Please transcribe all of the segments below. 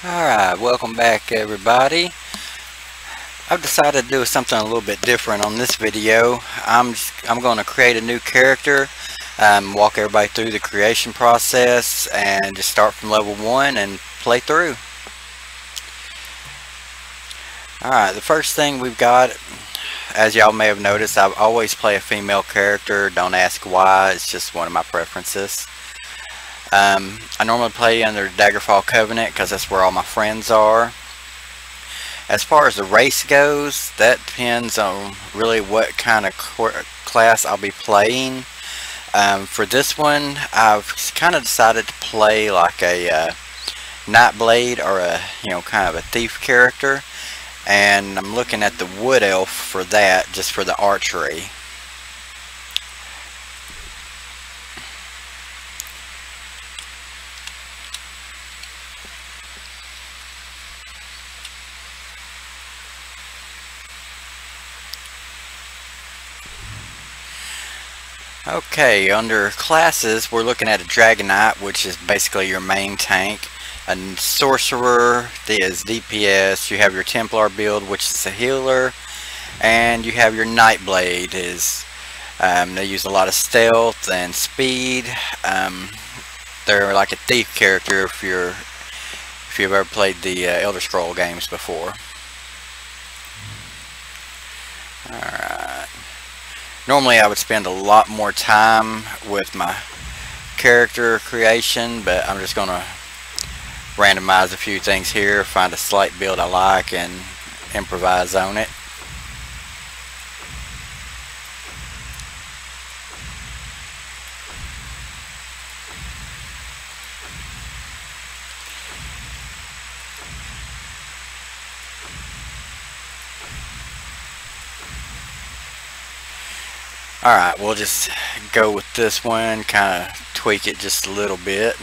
Alright, welcome back everybody. I've decided to do something a little bit different on this video. I'm going to create a new character, walk everybody through the creation process, and just start from level 1 and play through. Alright, the first thing we've got, as y'all may have noticed, I always play a female character. Don't ask why, it's just one of my preferences. I normally play under Daggerfall Covenant because that's where all my friends are. As far as the race goes, that depends on really what kind of class I'll be playing. For this one, I've kind of decided to play like a Nightblade or a kind of a thief character, and I'm looking at the Wood Elf for that, just for the archery. Okay, under classes, we're looking at a Dragon Knight, which is basically your main tank. A Sorcerer is DPS. You have your Templar build, which is a healer, and you have your Nightblade. They use a lot of stealth and speed. They're like a thief character if you've ever played the Elder Scroll games before. Alright. Normally I would spend a lot more time with my character creation, but I'm just going to randomize a few things here, find a slight build I like, and improvise on it. Alright, we'll just go with this one, kind of tweak it just a little bit.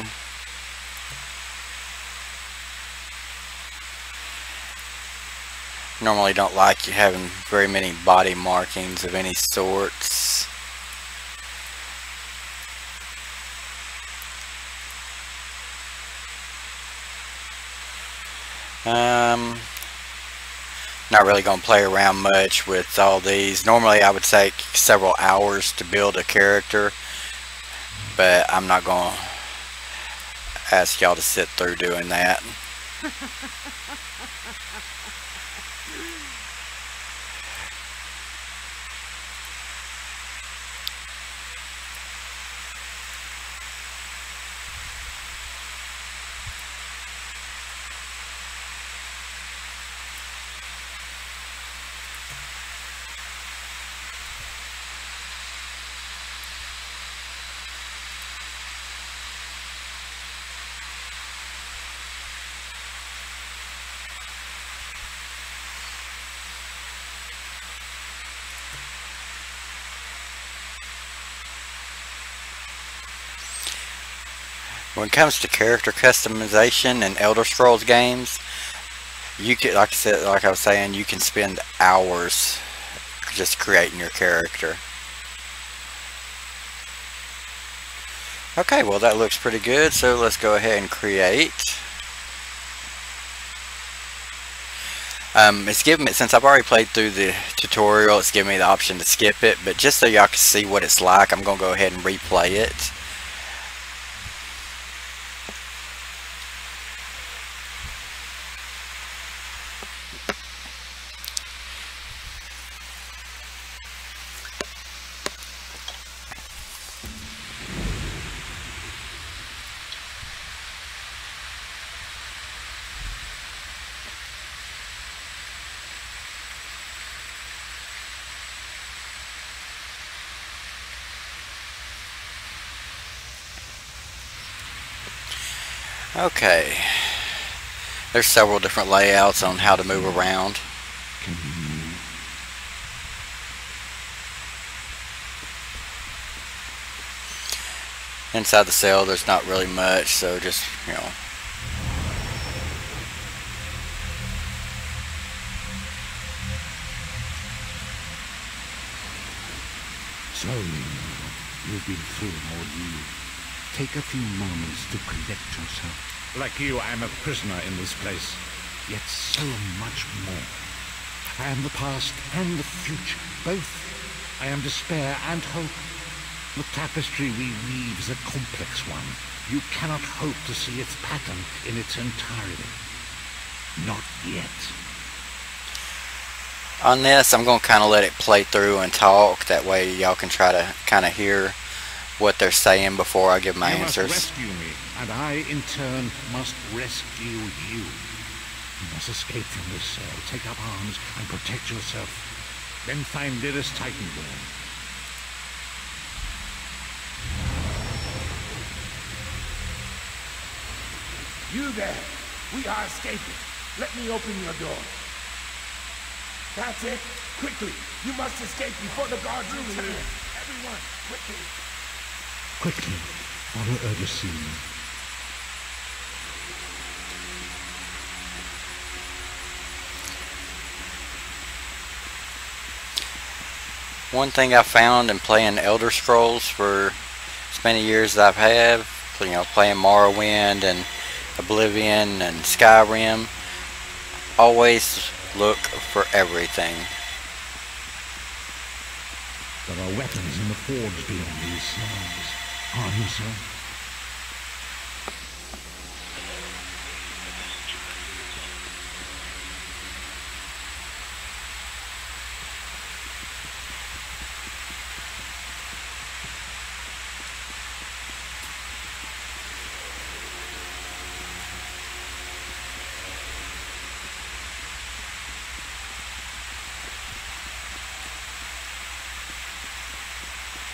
Normally don't like you having very many body markings of any sorts. Not really going to play around much with all these. Normally I would take several hours to build a character, but I'm not going to ask y'all to sit through doing that. When it comes to character customization in Elder Scrolls games, you can, like I was saying, you can spend hours just creating your character. Okay, well that looks pretty good, so let's go ahead and create. It's giving me, since I've already played through the tutorial, it's giving me the option to skip it, but just so y'all can see what it's like, I'm going to go ahead and replay it. Okay, there's several different layouts on how to move around. Inside the cell there's not really much, so just, Slowly, you've been through an ordeal. Take a few moments to collect yourself. Like you, I am a prisoner in this place, yet so much more. I am the past and the future, both. I am despair and hope. The tapestry we weave is a complex one. You cannot hope to see its pattern in its entirety. Not yet. On this, I'm going to kind of let it play through and talk. That way y'all can try to kind of hear what they're saying before I give my answers. You must rescue me, and I, in turn, must rescue you. You must escape from this cell, take up arms, and protect yourself. Then find dearest Titanborn. You there! We are escaping. Let me open your door. That's it. Quickly! You must escape before the guards return. Everyone, quickly! Quickly, follow Erdosine. One thing I found in playing Elder Scrolls for as many years as I've had, playing Morrowind and Oblivion and Skyrim, always look for everything. There are weapons in the forge beyond these slabs, aren't you, sir?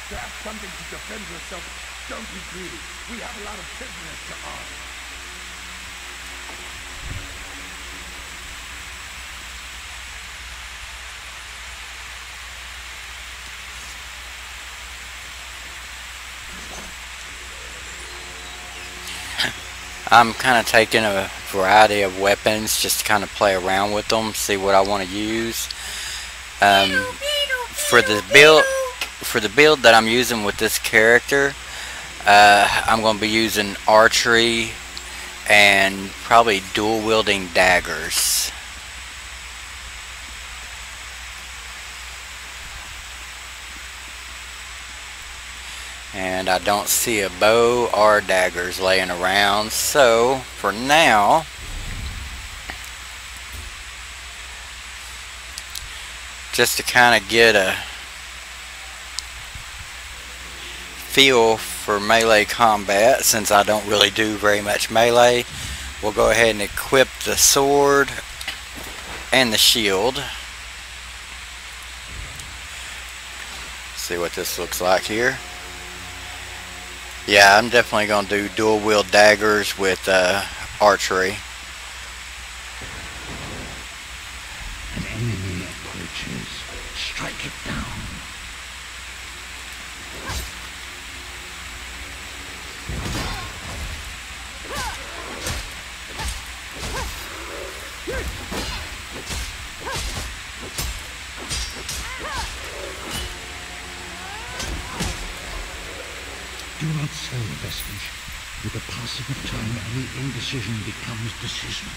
To have something to defend yourself, don't be greedy. We have a lot of prisoners to arm. I'm kind of taking a variety of weapons just to kind of play around with them, see what I want to use. For the build that I'm using with this character, I'm going to be using archery and probably dual wielding daggers. And I don't see a bow or daggers laying around, so for now just to kind of get a feel for melee combat, since I don't really do very much melee, we'll go ahead and equip the sword and the shield. See what this looks like here. Yeah, I'm definitely going to do dual wield daggers with archery. An enemy approaches. Strike it down. Do not sell the vestige. With the passing of time, any indecision becomes decision.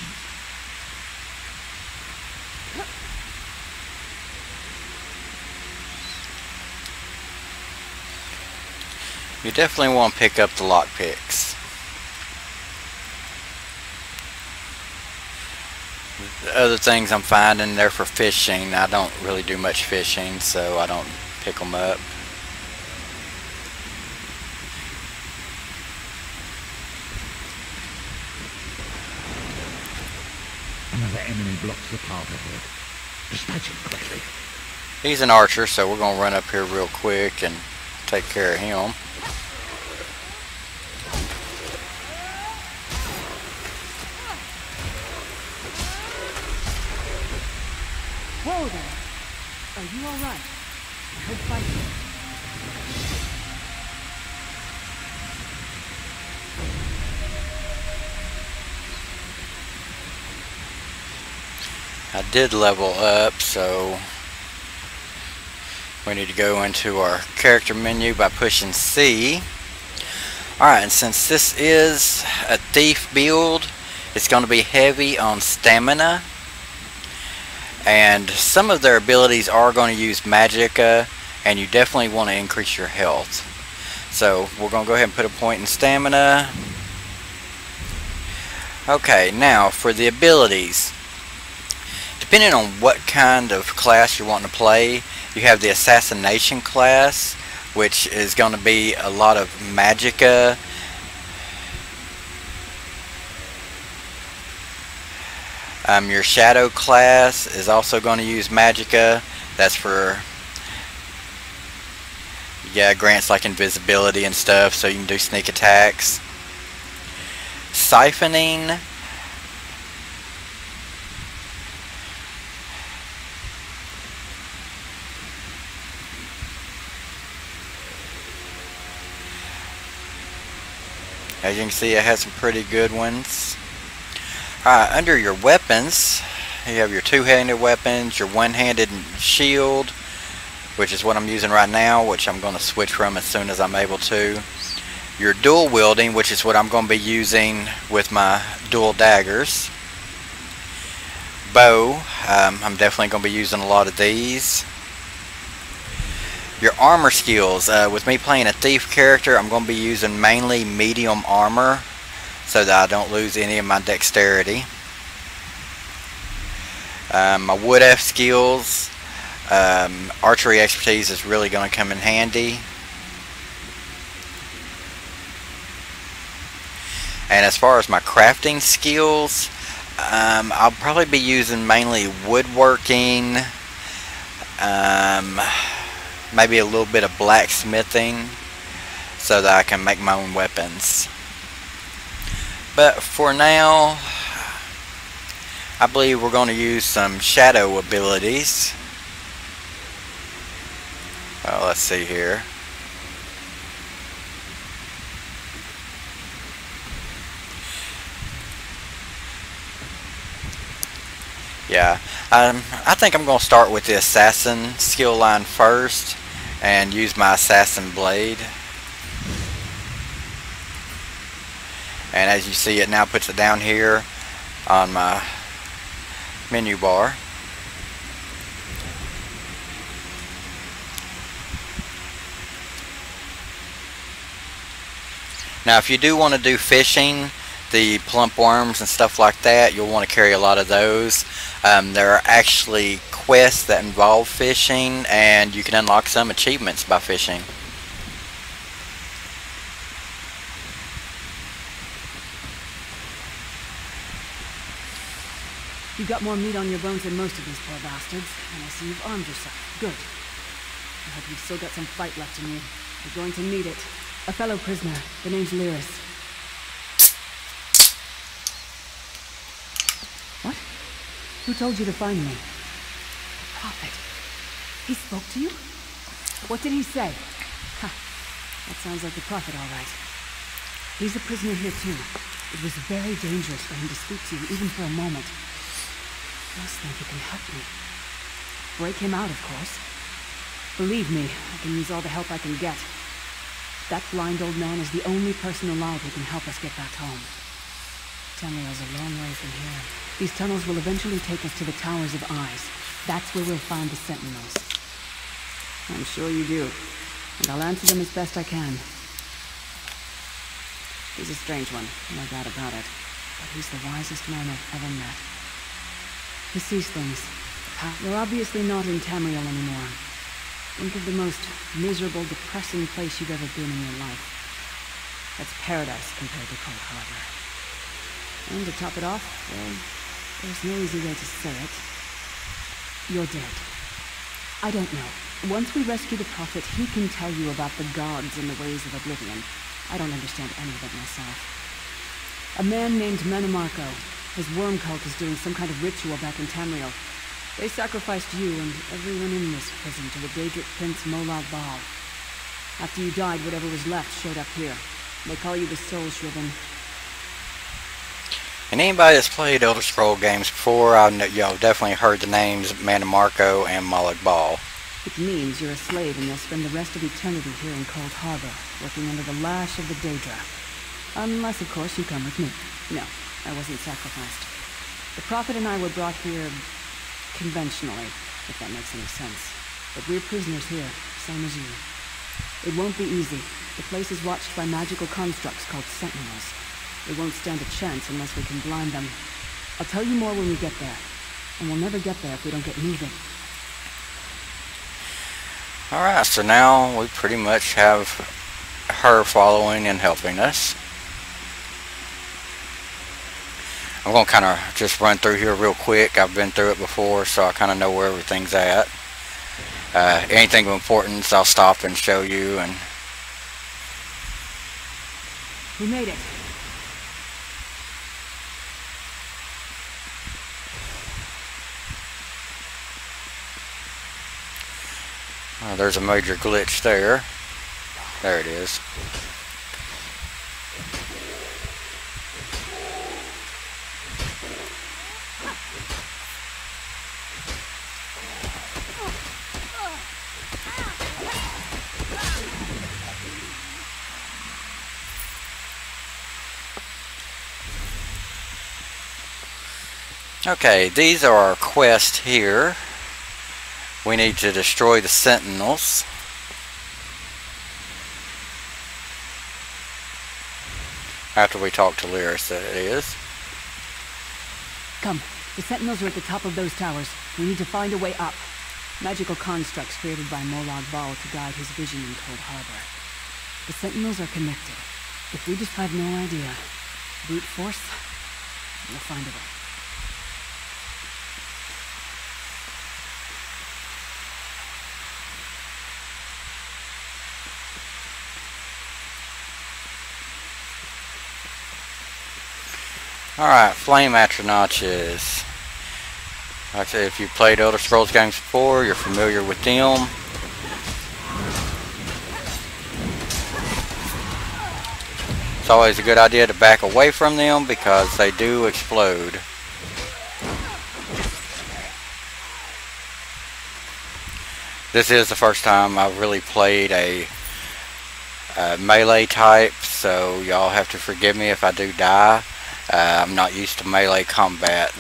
You definitely want to pick up the lockpicks. The other things I'm finding, they're for fishing. I don't really do much fishing, so I don't pick them up. Another enemy blocks the path ahead. Dispatch him quickly. He's an archer, so we're going to run up here real quick and take care of him. Whoa there! Are you alright? Good fight. I did level up, so we need to go into our character menu by pushing C. Alright, and since this is a thief build, it's going to be heavy on stamina. And some of their abilities are going to use magicka, and you definitely want to increase your health. So we're going to go ahead and put a point in stamina. Okay, now for the abilities. Depending on what kind of class you're wanting to play, you have the assassination class, which is going to be a lot of magicka. Your shadow class is also going to use magicka. That's for, yeah, grants like invisibility and stuff, so you can do sneak attacks. Siphoning. As you can see, it has some pretty good ones. Under your weapons, you have your two-handed weapons, your one-handed shield, which is what I'm using right now, which I'm going to switch from as soon as I'm able to. Your dual wielding, which is what I'm going to be using with my dual daggers. Bow, I'm definitely going to be using a lot of these. Your armor skills, with me playing a thief character, I'm going to be using mainly medium armor so that I don't lose any of my dexterity. My wood F skills, archery expertise is really going to come in handy. And as far as my crafting skills, I'll probably be using mainly woodworking, maybe a little bit of blacksmithing so that I can make my own weapons. But for now, I believe we're going to use some shadow abilities. Well, let's see here. Yeah, I think I'm going to start with the assassin skill line first and use my assassin blade. And as you see, it now puts it down here on my menu bar. Now if you do want to do fishing, the plump worms and stuff like that, you'll want to carry a lot of those. There are actually quests that involve fishing, and you can unlock some achievements by fishing. You got more meat on your bones than most of these poor bastards, and I see you've armed yourself. Good. I hope you've still got some fight left in you. You're going to need it. A fellow prisoner. The name's Lyris. What? Who told you to find me? The Prophet. He spoke to you? What did he say? Ha. That sounds like the Prophet, all right. He's a prisoner here, too. It was very dangerous for him to speak to you, even for a moment. I must think you can help me. Break him out, of course. Believe me, I can use all the help I can get. That blind old man is the only person alive who can help us get back home. Tamriel's a long way from here. These tunnels will eventually take us to the Towers of Eyes. That's where we'll find the Sentinels. I'm sure you do. And I'll answer them as best I can. He's a strange one, no doubt about it. But he's the wisest man I've ever met. He sees things. You're obviously not in Tamriel anymore. Think of the most miserable, depressing place you've ever been in your life. That's paradise compared to Cold Harbor. And to top it off, well, there's no easy way to say it. You're dead. I don't know. Once we rescue the Prophet, he can tell you about the gods and the ways of oblivion. I don't understand any of it myself. A man named Menemarco. His worm cult is doing some kind of ritual back in Tamriel. They sacrificed you and everyone in this prison to the Daedric Prince Molag Bal. After you died, whatever was left showed up here. They call you the Soul Shriven. And anybody that's played Elder Scroll games before, y'all definitely heard the names Menemarco and Molag Bal. Which means you're a slave and you'll spend the rest of eternity here in Cold Harbor, working under the lash of the Daedra. Unless, of course, you come with me. No, I wasn't sacrificed. The Prophet and I were brought here conventionally, if that makes any sense. But we're prisoners here, same as you. It won't be easy. The place is watched by magical constructs called Sentinels. They won't stand a chance unless we can blind them. I'll tell you more when we get there. And we'll never get there if we don't get moving. Alright, so now we pretty much have her following and helping us. I'm going to kind of just run through here real quick. I've been through it before, so I kind of know where everything's at. Anything of importance, I'll stop and show you. And we made it. There's a major glitch there. There it is. Okay, these are our quests here. We need to destroy the Sentinels. After we talk to Lyris, that is. Come, the Sentinels are at the top of those towers. We need to find a way up. Magical constructs created by Molag Bal to guide his vision in Cold Harbor. The Sentinels are connected. If we just have no idea, brute force, we'll find a way. Alright, Flame Atronachs. Like I said, if you've played Elder Scrolls games before, you're familiar with them. It's always a good idea to back away from them because they do explode. This is the first time I've really played a melee type, so y'all have to forgive me if I do die. I'm not used to melee combat.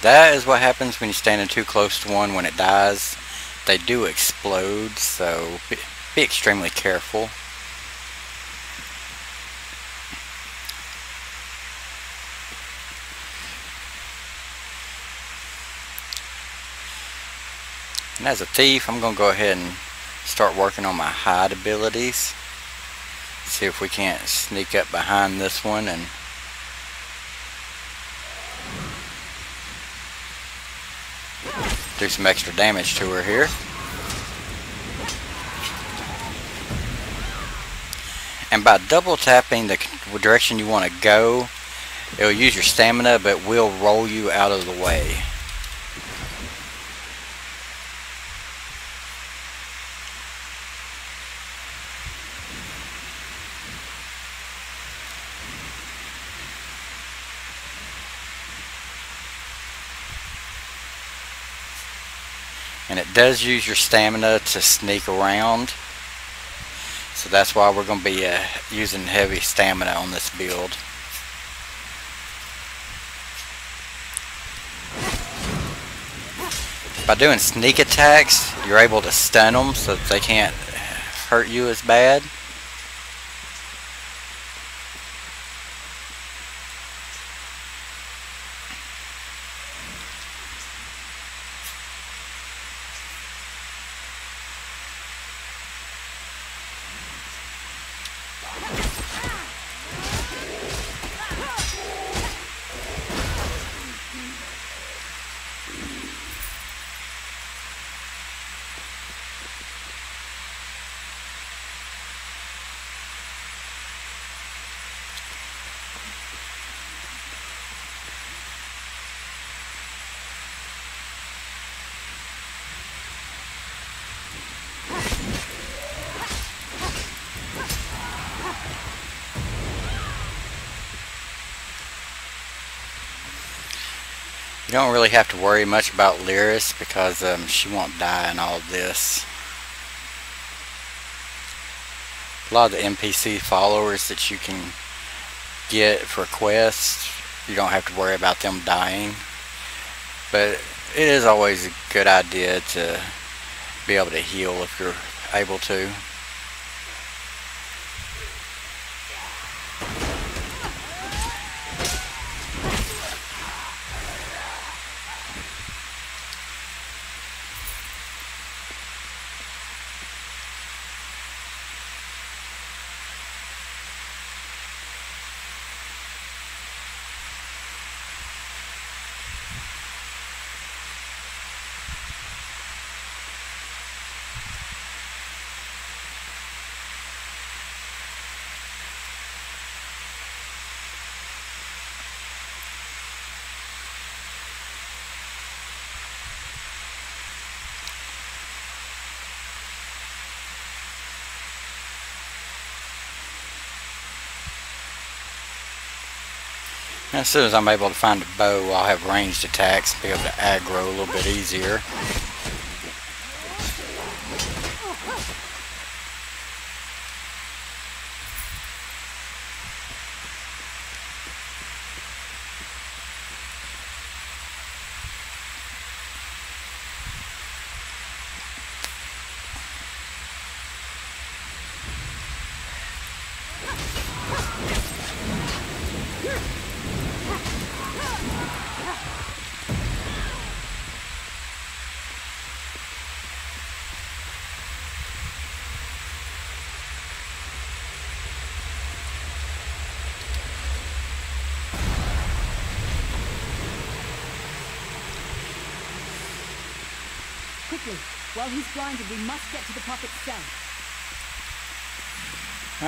That is what happens when you're standing too close to one when it dies. They do explode, so be extremely careful. And as a thief, I'm going to go ahead and start working on my hide abilities. See if we can't sneak up behind this one and do some extra damage to her here. And by double tapping the direction you want to go, it'll use your stamina, but will roll you out of the way. And it does use your stamina to sneak around. So that's why we're going to be using heavy stamina on this build. By doing sneak attacks, you're able to stun them so that they can't hurt you as bad. You don't really have to worry much about Lyris because she won't die in all of this. A lot of the NPC followers that you can get for quests, you don't have to worry about them dying. But it is always a good idea to be able to heal if you're able to. As soon as I'm able to find a bow, I'll have ranged attacks and be able to aggro a little bit easier. Quickly, while he's blinded, we must get to the prophet's cell.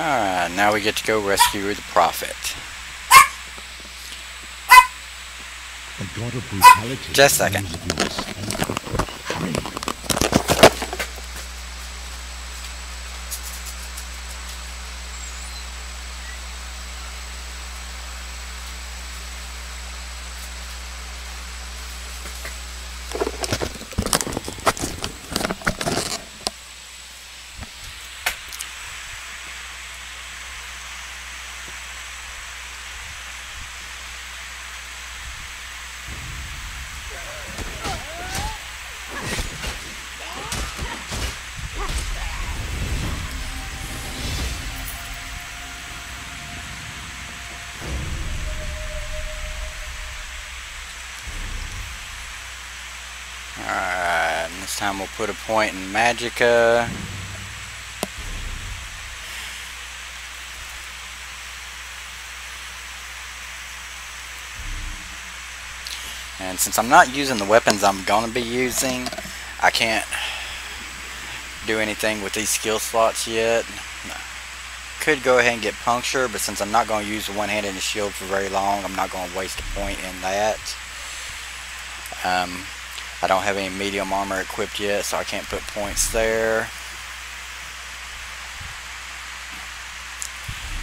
Alright, now we get to go rescue the prophet. The god of brutality. Just a second. Hurry. Alright, this time we'll put a point in Magicka. And since I'm not using the weapons I'm going to be using, I can't do anything with these skill slots yet. Could go ahead and get Puncture, but since I'm not going to use the one-handed and shield for very long, I'm not going to waste a point in that. I don't have any medium armor equipped yet, so I can't put points there.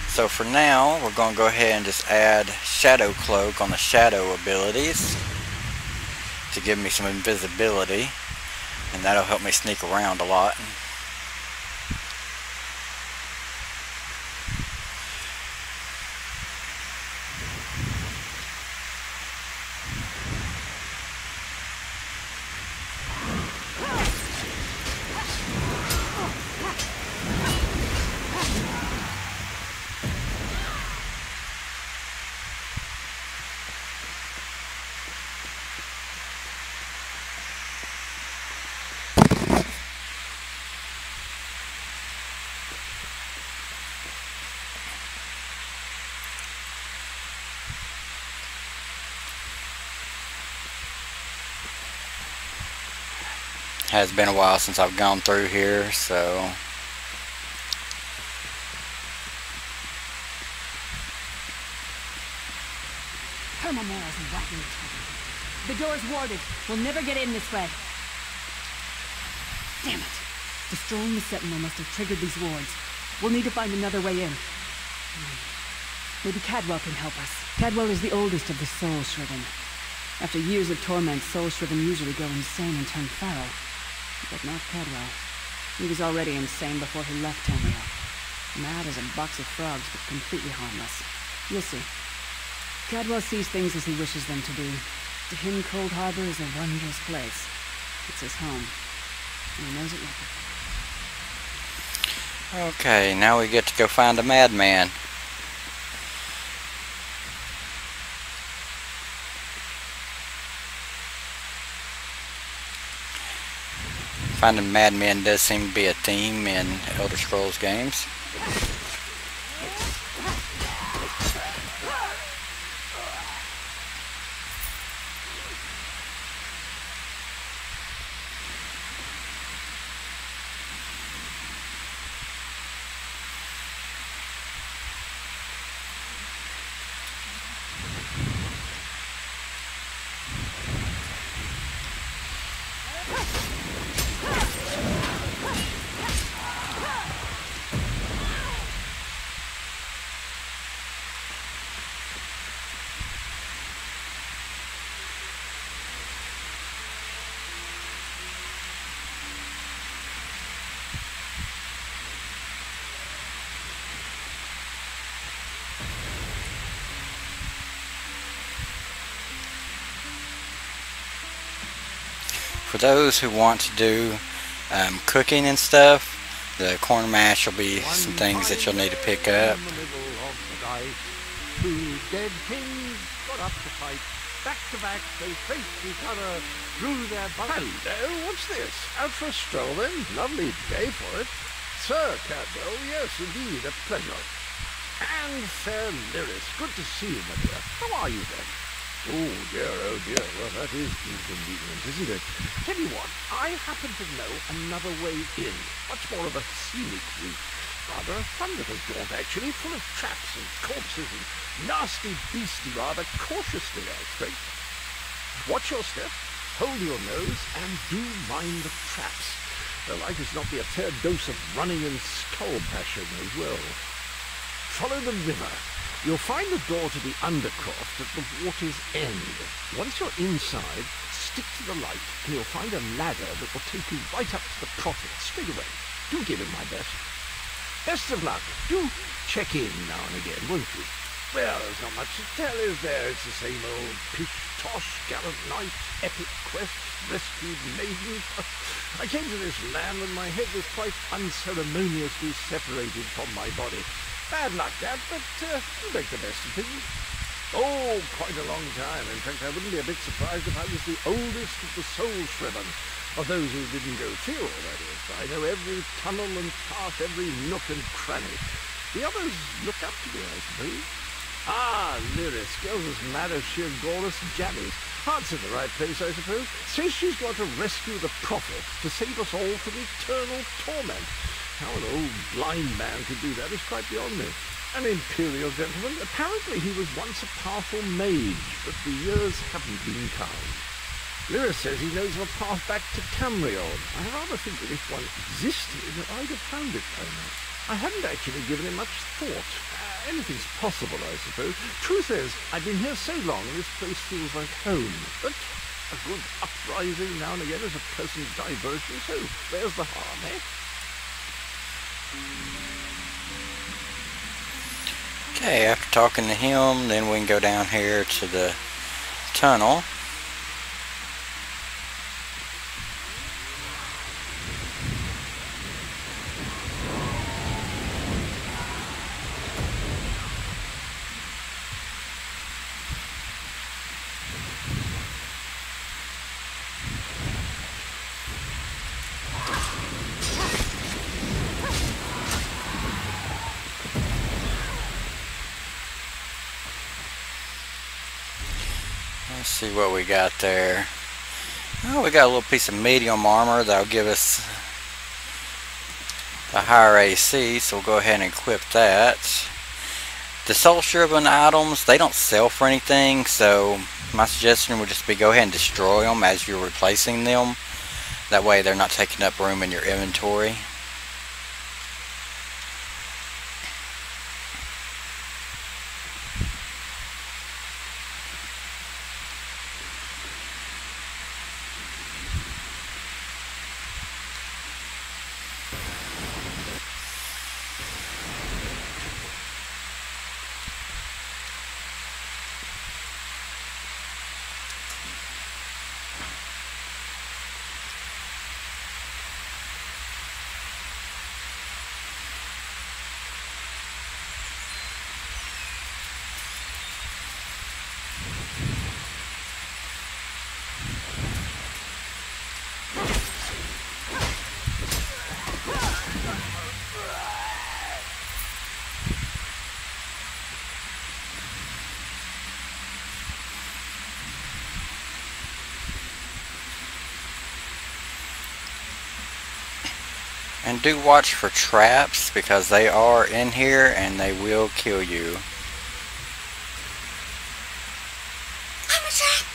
So for now, we're going to go ahead and just add Shadow Cloak on the Shadow abilities to give me some invisibility, and that'll help me sneak around a lot. Has been a while since I've gone through here, so Hermomora's wagging tongue. The door's warded. We'll never get in this way. Damn it. Destroying the Sentinel must have triggered these wards. We'll need to find another way in. Maybe Cadwell can help us. Cadwell is the oldest of the Soul Shriven. After years of torment, Soul Shriven usually go insane and turn feral. But not Cadwell. He was already insane before he left Tamriel. Mad as a box of frogs, but completely harmless. You'll see. Cadwell sees things as he wishes them to be. To him, Cold Harbor is a wondrous place. It's his home. And he knows it well. okay, now we get to go find a madman. Finding madmen does seem to be a theme in Elder Scrolls games. For those who want to do cooking and stuff, the corn mash will be some things that you'll need to pick up. In the middle of the night, two dead kings got up to fight. Back to back, they faced each other, drew their bows. Hello, what's this? Out for a stroll then? Lovely day for it. Sir Cadwell, yes, indeed, a pleasure. And fair Lyris, good to see you, my dear. How are you then? Oh dear, well that is inconvenient, isn't it? Tell you what, I happen to know another way in. Much more of a scenic route. Rather a fun little jaunt, actually, full of traps and corpses and nasty beastie, rather cautiously, I expect. Watch your step, hold your nose, and do mind the traps. There like as not be a fair dose of running and skull bashing as well. Follow the river. You'll find the door to the Undercroft at the water's end. Once you're inside, stick to the light, and you'll find a ladder that will take you right up to the Prophet straight away. Do give him my best. Best of luck. Do check in now and again, won't you? Well, there's not much to tell, is there? It's the same old pish-tosh, gallant knight, epic quest, rescued maiden. I came to this land when my head was quite unceremoniously separated from my body. Bad luck, Dad, but you make the best of things. Oh, quite a long time. In fact, I wouldn't be a bit surprised if I was the oldest of the Soul Shriven. Of those who didn't go feral, that is. I know every tunnel and path, every nook and cranny. The others look up to me, I suppose. Ah, Lyris, girls as mad as sheer Gorus jammies. Heart's in the right place, I suppose. Says she's got to rescue the Prophet to save us all from eternal torment. How an old blind man could do that is quite beyond me. An imperial gentleman. Apparently he was once a powerful mage, but the years haven't been kind. Lyris says he knows of a path back to Tamriel. I rather think that if one existed, I'd have found it by now. I hadn't actually given it much thought. Anything's possible, I suppose. Truth is, I've been here so long, this place feels like home. But a good uprising now and again is a pleasant diversion, so there's the harm, eh? Okay, after talking to him, then we can go down here to the tunnel. Let's see what we got there. Oh, we got a little piece of medium armor that'll give us a higher AC, so we'll go ahead and equip that. The soul shriven items, they don't sell for anything, so my suggestion would just be go ahead and destroy them as you're replacing them. That way they're not taking up room in your inventory. And do watch for traps, because they are in here and they will kill you. I'm a trap!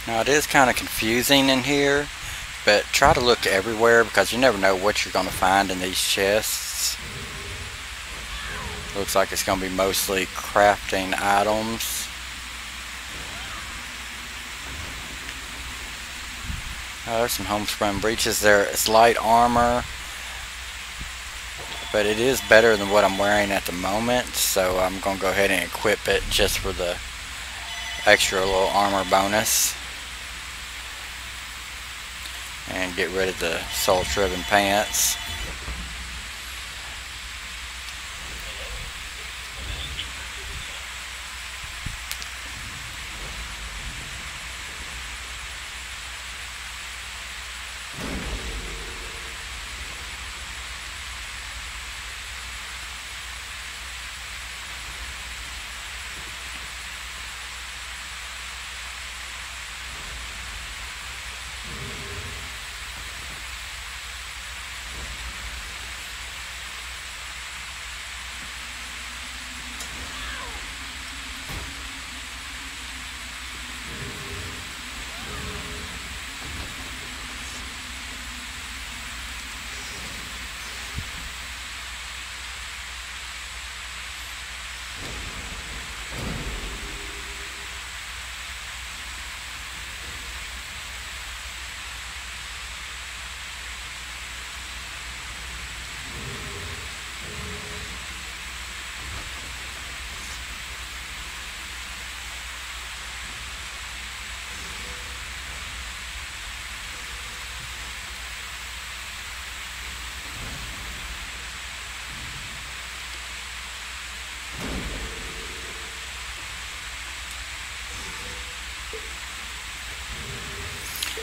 Now it is kind of confusing in here, but try to look everywhere because you never know what you're going to find in these chests. Looks like it's going to be mostly crafting items. Oh, there's some homespun breeches there. It's light armor, but it is better than what I'm wearing at the moment, so I'm going to go ahead and equip it just for the extra little armor bonus. And get rid of the soul shriven pants.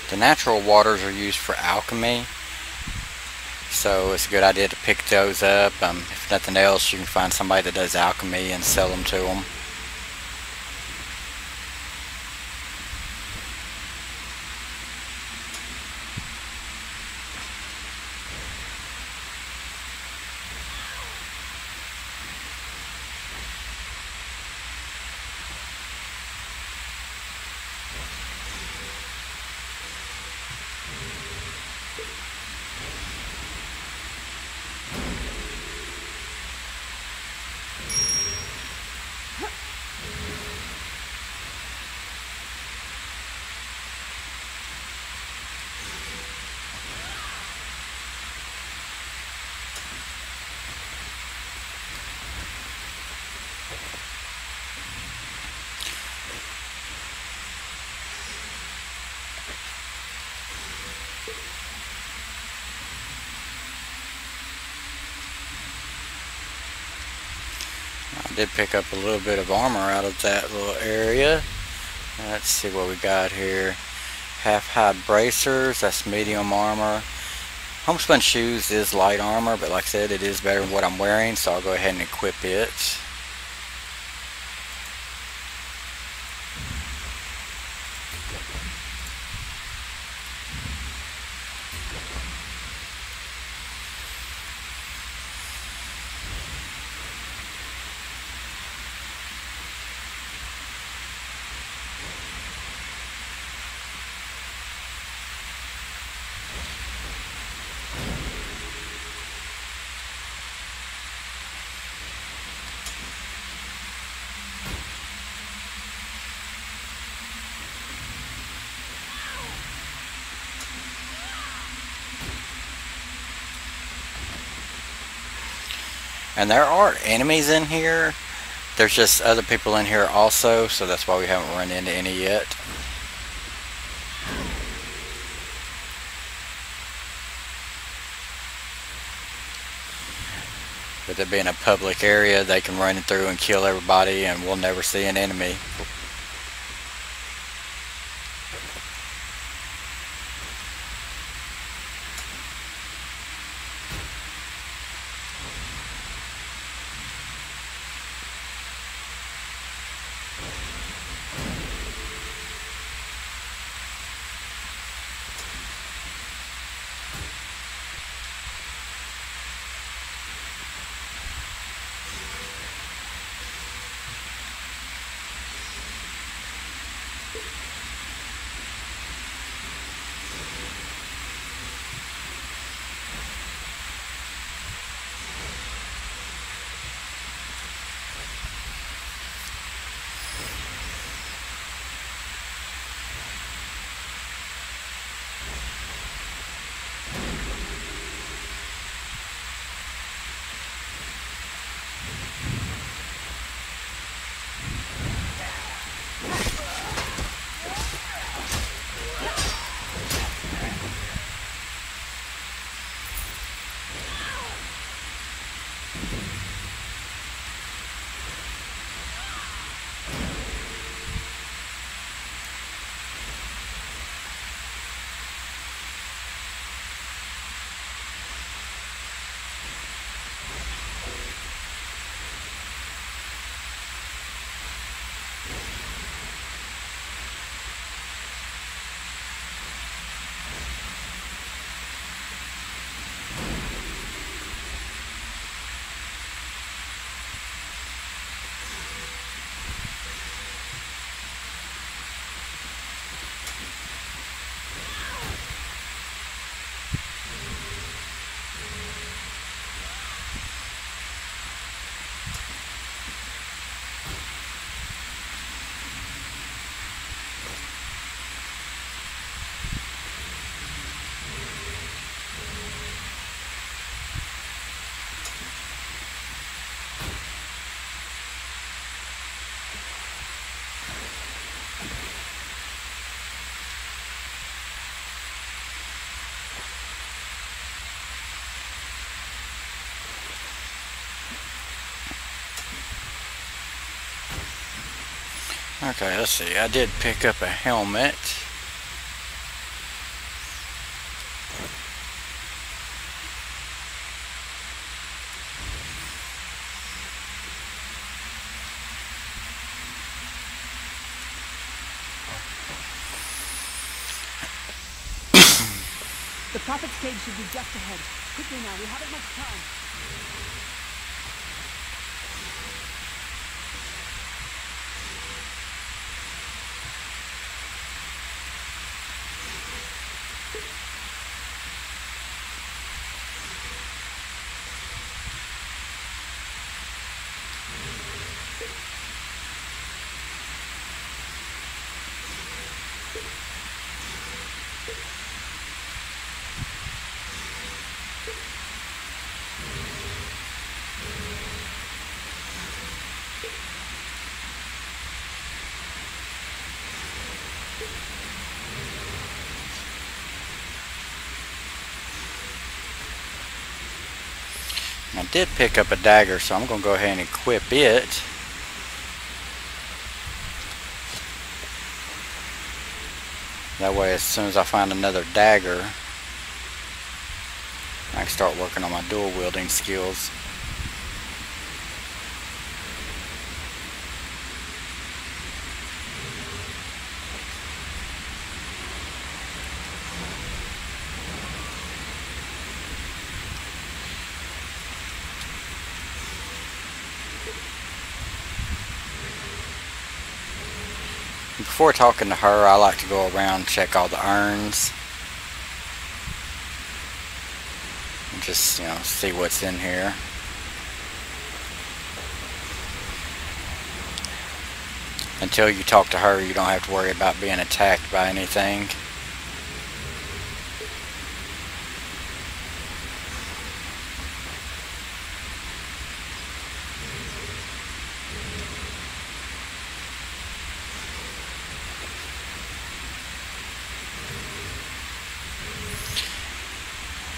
The natural waters are used for alchemy, so it's a good idea to pick those up. If nothing else, you can find somebody that does alchemy and sell them to them. Did pick up a little bit of armor out of that little area. Let's see what we got here. Half hide bracers, that's medium armor. Homespun shoes is light armor, but like I said, it is better than what I'm wearing, so I'll go ahead and equip it. And there are enemies in here. There's just other people in here also, so that's why we haven't run into any yet. With it being a public area, they can run through and kill everybody, and we'll never see an enemy. Okay, let's see. I did pick up a helmet. The prophet's cage should be just ahead. Quickly now, we haven't much time. did pick up a dagger, so I'm going to go ahead and equip it. That way, as soon as I find another dagger, I can start working on my dual wielding skills. Before talking to her, I like to go around and check all the urns. And just, see what's in here. Until you talk to her, you don't have to worry about being attacked by anything.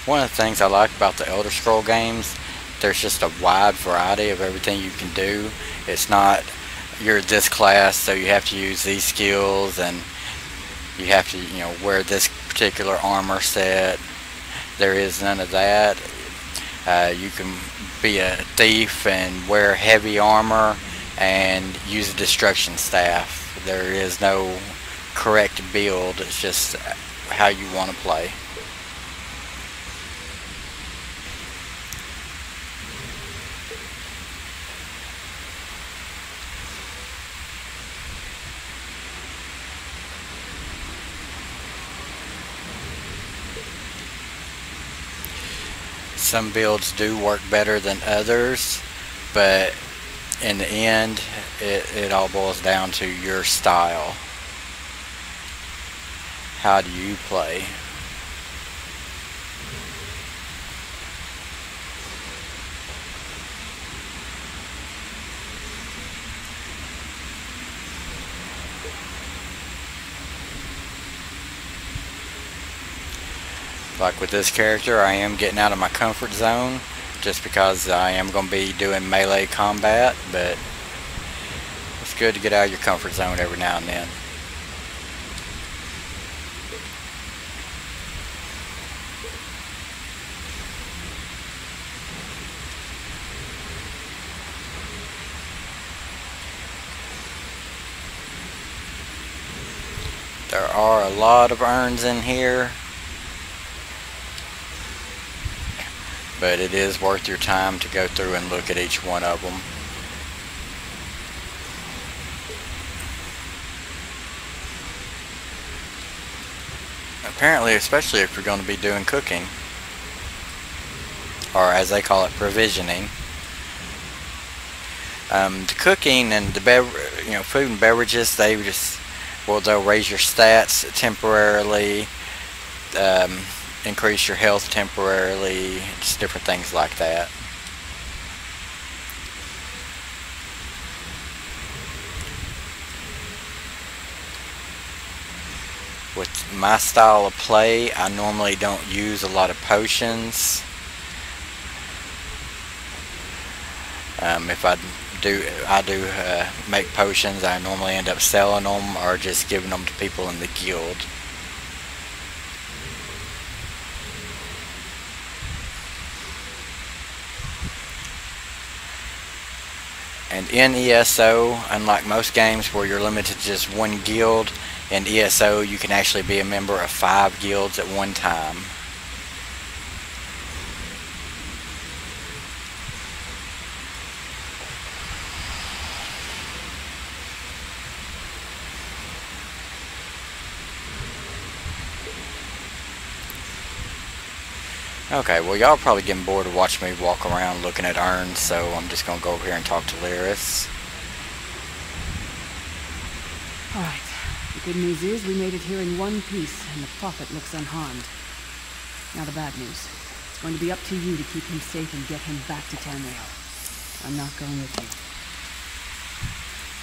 One of the things I like about the Elder Scroll games, there's just a wide variety of everything you can do. It's not, you're this class, so you have to use these skills, and you have to, wear this particular armor set. There is none of that. You can be a thief and wear heavy armor and use a destruction staff. There is no correct build. It's just how you want to play. Some builds do work better than others, but in the end, it all boils down to your style. How do you play? Like with this character, I am getting out of my comfort zone just because I am going to be doing melee combat, but it's good to get out of your comfort zone every now and then. There are a lot of urns in here, but it is worth your time to go through and look at each one of them. Apparently, especially if you're going to be doing cooking, or as they call it, provisioning. The cooking and the food and beverages, they'll raise your stats temporarily. Increase your health temporarily, just different things like that. With my style of play, I normally don't use a lot of potions. If I do make potions, I normally end up selling them or just giving them to people in the guild. And in ESO, unlike most games where you're limited to just one guild, in ESO you can actually be a member of 5 guilds at one time. Okay, well y'all are probably getting bored of watching me walk around looking at urns, so I'm just going to go over here and talk to Lyris. Alright. The good news is we made it here in one piece, and the prophet looks unharmed. Now the bad news. It's going to be up to you to keep him safe and get him back to Tamriel. I'm not going with you.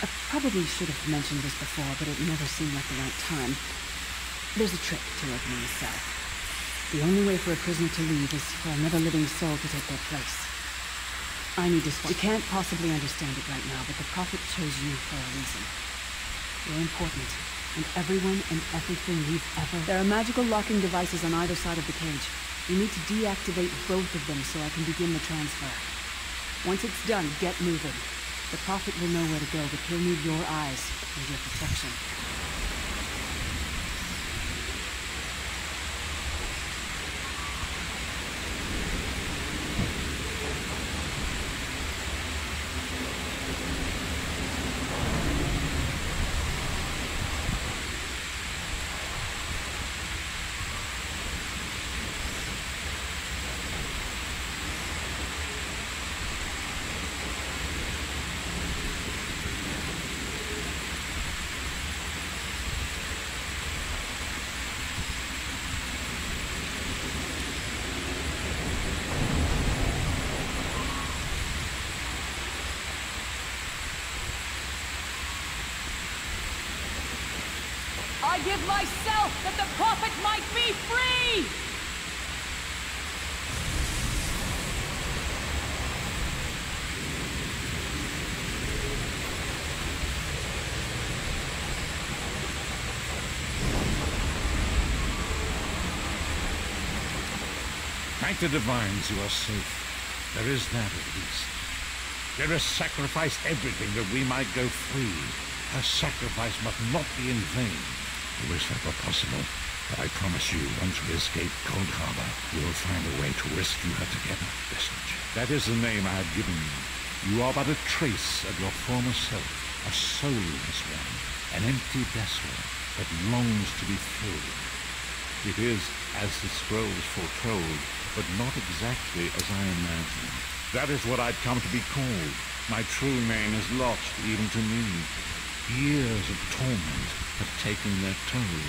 I probably should have mentioned this before, but it never seemed like the right time. There's a trick to opening the cell. The only way for a prisoner to leave is for another living soul to take their place. I need to... You can't possibly understand it right now, but the Prophet chose you for a reason. You're important, and everyone and everything we've ever... There are magical locking devices on either side of the cage. You need to deactivate both of them so I can begin the transfer. Once it's done, get moving. The Prophet will know where to go, but he'll need your eyes and your protection. I give myself that the Prophet might be free! Thank the divines you are safe. There is that at least. There has sacrificed everything that we might go free. Her sacrifice must not be in vain. I wish that were possible, but I promise you, once we escape Cold Harbor, we will find a way to rescue her together. Vestige. That is the name I have given you. You are but a trace of your former self, a soulless one, an empty vessel that longs to be filled. It is as the scrolls foretold, but not exactly as I imagined. That is what I'd come to be called. My true name is lost even to me. Years of torment have taken their toll.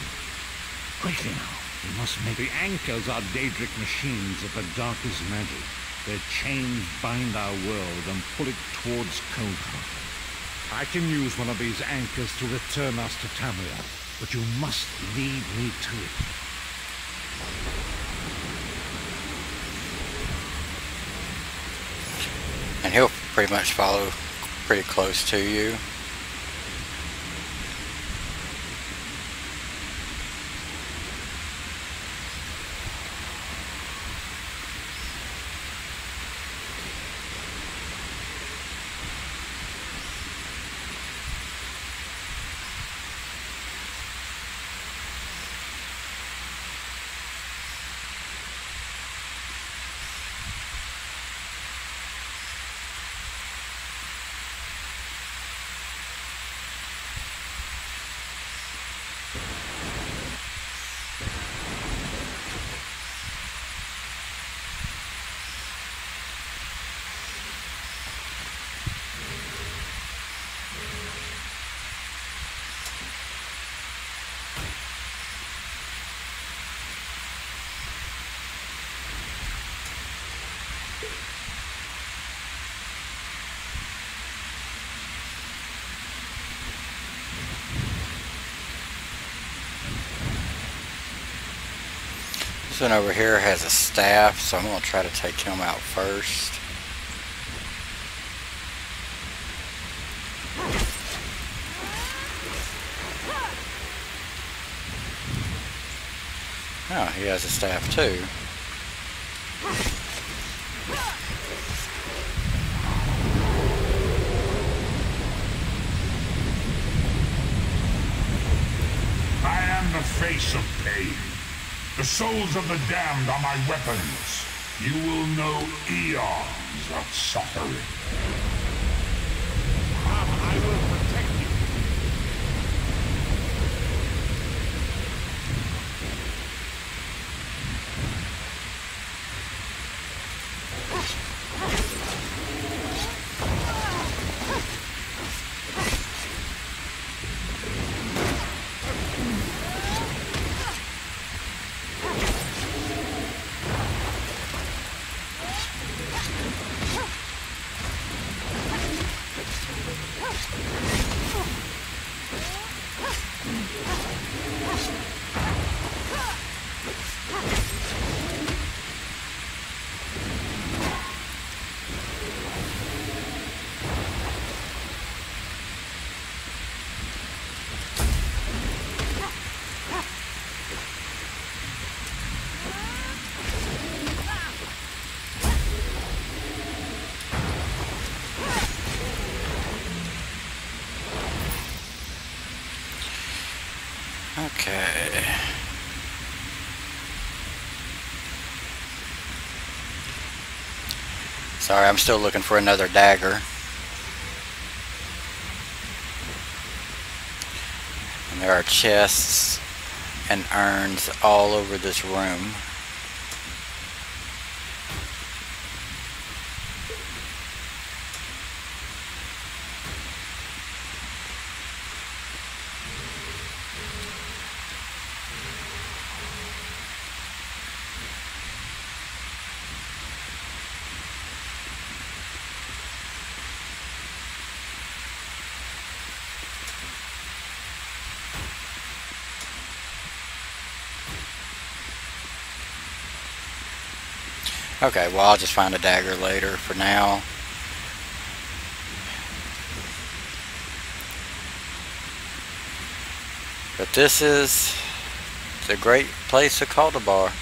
Quickly now, we must make... The anchors are Daedric machines of the darkest magic. Their chains bind our world and pull it towards Cold Harbor. I can use one of these anchors to return us to Tamriel, but you must lead me to it. And he'll pretty much follow pretty close to you. This one over here has a staff, so I'm going to try to take him out first. Oh, he has a staff too. I am the face of pain. The souls of the damned are my weapons. You will know eons of suffering. I will protect you. Okay. Sorry, I'm still looking for another dagger. And there are chests and urns all over this room. Okay, well, I'll just find a dagger later for now. But this is the great place of Caldebar.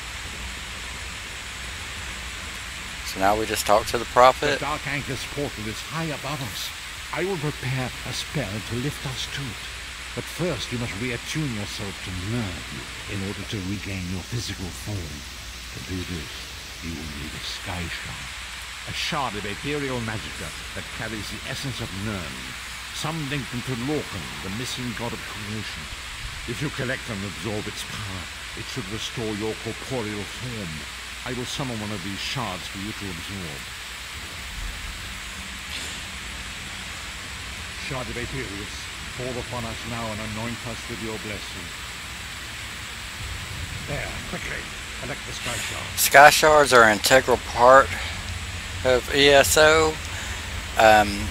So now we just talk to the prophet. The Dark Anchor's portal is high above us. I will prepare a spell to lift us to it. But first you must reattune yourself to Nern in order to regain your physical form. To do this, you will need a sky shard. A shard of ethereal magicka that carries the essence of Nern. Some linked them to Lorcan, the missing god of creation. If you collect and absorb its power, it should restore your corporeal form. I will summon one of these shards for you to absorb. Shard of Aetherius, fall upon us now and anoint us with your blessing. There, quickly, collect the sky shards. Sky shards are an integral part of ESO.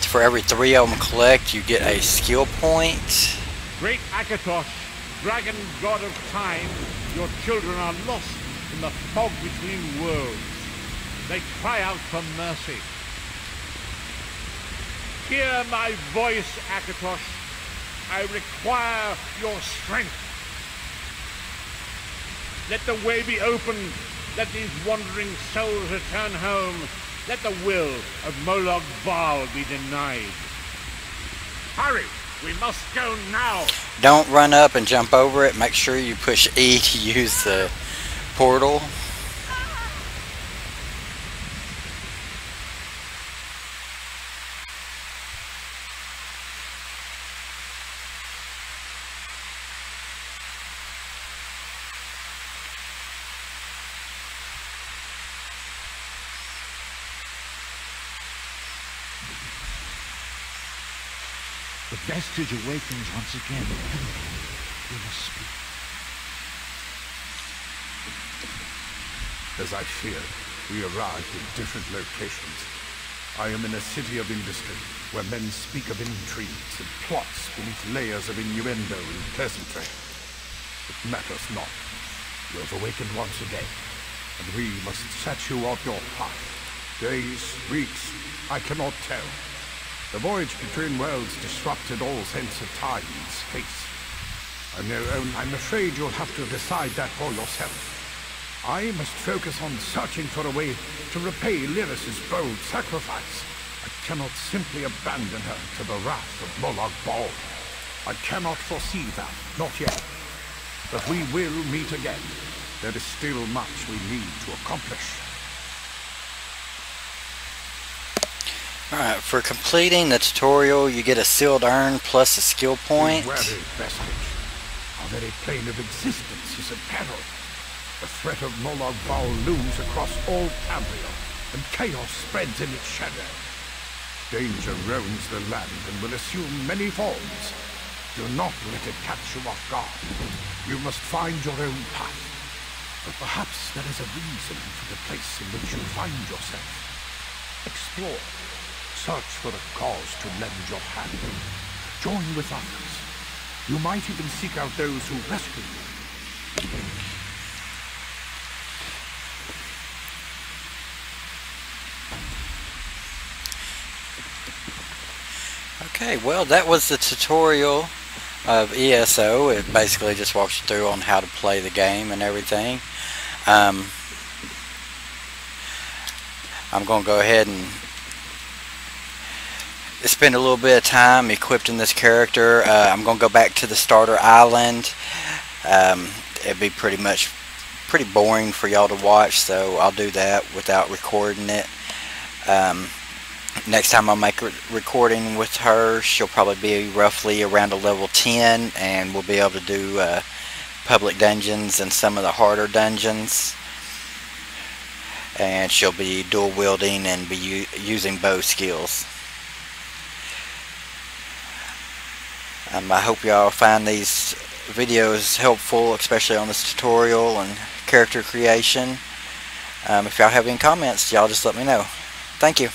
For every 3 of them collect, you get a skill point. Great Akatosh, dragon god of time, your children are lost in the fog between worlds. They cry out for mercy. Hear my voice, Akatosh. I require your strength. Let the way be opened. Let these wandering souls return home. Let the will of Molag Bal be denied. Hurry! We must go now! Don't run up and jump over it. Make sure you push E to use the portal. The vestige awakens once again. We must speak. As I feared, we arrived in different locations. I am in a city of industry, where men speak of intrigues and plots beneath layers of innuendo and pleasantry. It matters not. You have awakened once again, and we must set you on your path. Days, weeks, I cannot tell. The voyage between worlds disrupted all sense of time and space. I'm afraid you'll have to decide that for yourself. I must focus on searching for a way to repay Lyris's bold sacrifice. I cannot simply abandon her to the wrath of Molag Bal. I cannot foresee that, not yet. But we will meet again. There is still much we need to accomplish. Alright, for completing the tutorial, you get a sealed urn plus a skill point. The very vestige, our very plane of existence is in peril. The threat of Molag Bal looms across all Tamriel, and chaos spreads in its shadow. Danger roams the land and will assume many forms. Do not let it catch you off guard. You must find your own path. But perhaps there is a reason for the place in which you find yourself. Explore. Search for a cause to lend your hand. Join with others. You might even seek out those who rescue you. Okay, well, that was the tutorial of ESO. It basically just walks you through on how to play the game and everything. I'm going to go ahead and spend a little bit of time equipping this character. I'm going to go back to the starter island It'd be pretty boring for y'all to watch, so I'll do that without recording it. Next time I make a recording with her, she'll probably be roughly around a level 10, and we'll be able to do public dungeons and some of the harder dungeons. And she'll be dual wielding and be using bow skills. I hope y'all find these videos helpful, especially on this tutorial and character creation. If y'all have any comments, y'all just let me know. Thank you.